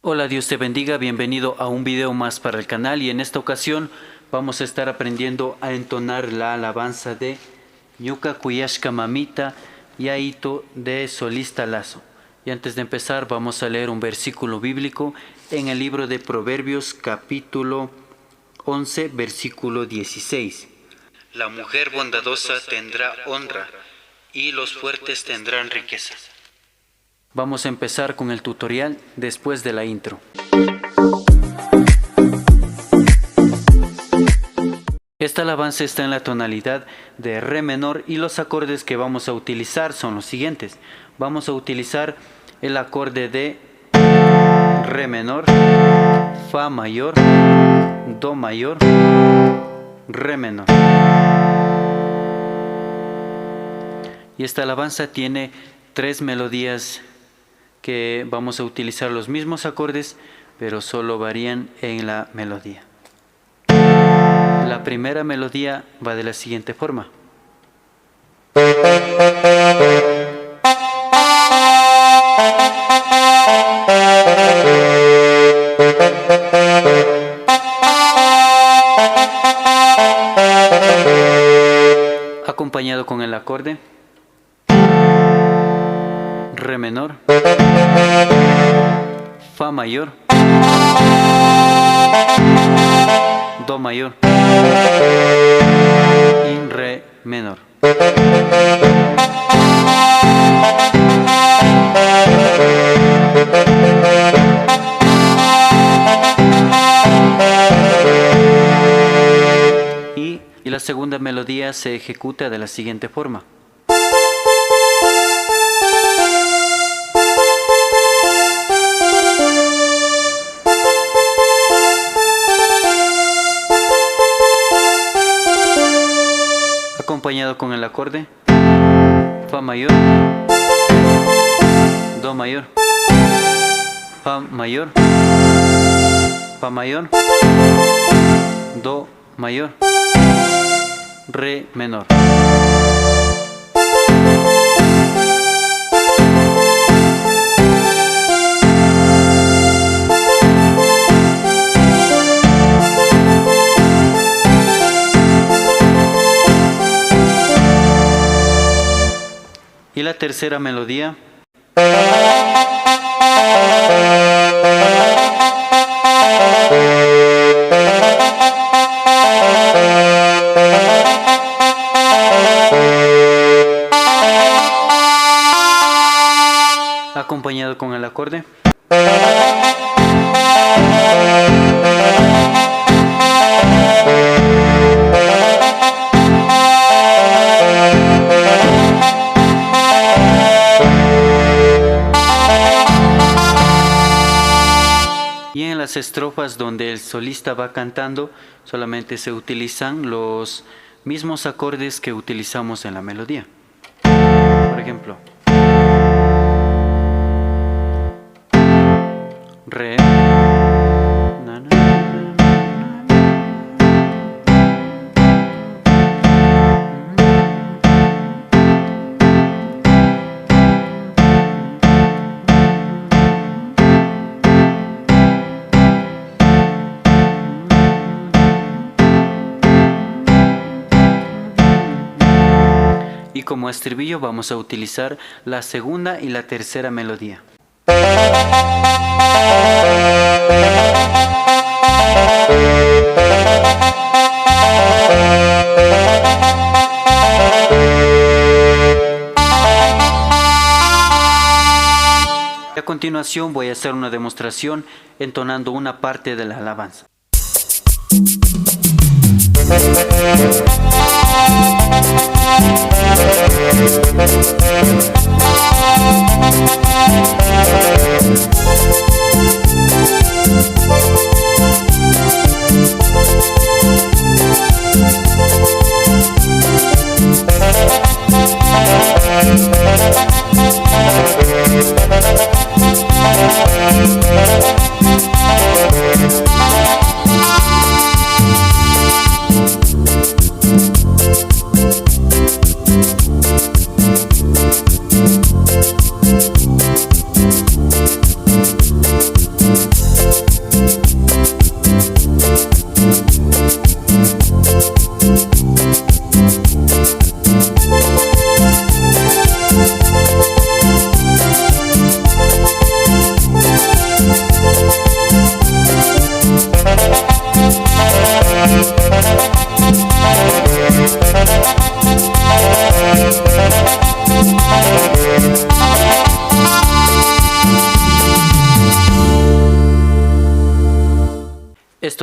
Hola, Dios te bendiga, bienvenido a un video más para el canal y en esta ocasión vamos a estar aprendiendo a entonar la alabanza de Ñuka Kuyashka Mamita Yaito de Solista Lazo. Y antes de empezar vamos a leer un versículo bíblico en el libro de Proverbios capítulo 11 versículo 16. La mujer bondadosa tendrá honra y los fuertes tendrán riqueza. Vamos a empezar con el tutorial después de la intro. Esta alabanza está en la tonalidad de re menor y los acordes que vamos a utilizar son los siguientes. Vamos a utilizar el acorde de re menor, fa mayor, do mayor, re menor. Y esta alabanza tiene 3 melodías que vamos a utilizar los mismos acordes, pero solo varían en la melodía. La primera melodía va de la siguiente forma. Acompañado con el acorde re menor, fa mayor, do mayor y re menor. Y la segunda melodía se ejecuta de la siguiente forma. Acompañado con el acorde fa mayor, do mayor, fa mayor, fa mayor, do mayor, re menor. Y la tercera melodía acompañado con el acorde y en las estrofas donde el solista va cantando solamente se utilizan los mismos acordes que utilizamos en la melodía. Por ejemplo, re, na, na, y como estribillo vamos a utilizar la segunda y la tercera melodía. A continuación voy a hacer una demostración entonando una parte de la alabanza.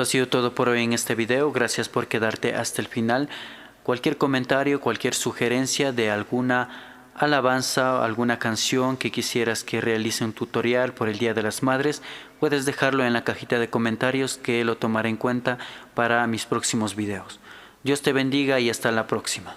esto ha sido todo por hoy en este video. Gracias por quedarte hasta el final. Cualquier comentario, cualquier sugerencia de alguna alabanza, alguna canción que quisieras que realice un tutorial por el Día de las Madres, puedes dejarlo en la cajita de comentarios que lo tomaré en cuenta para mis próximos videos. Dios te bendiga y hasta la próxima.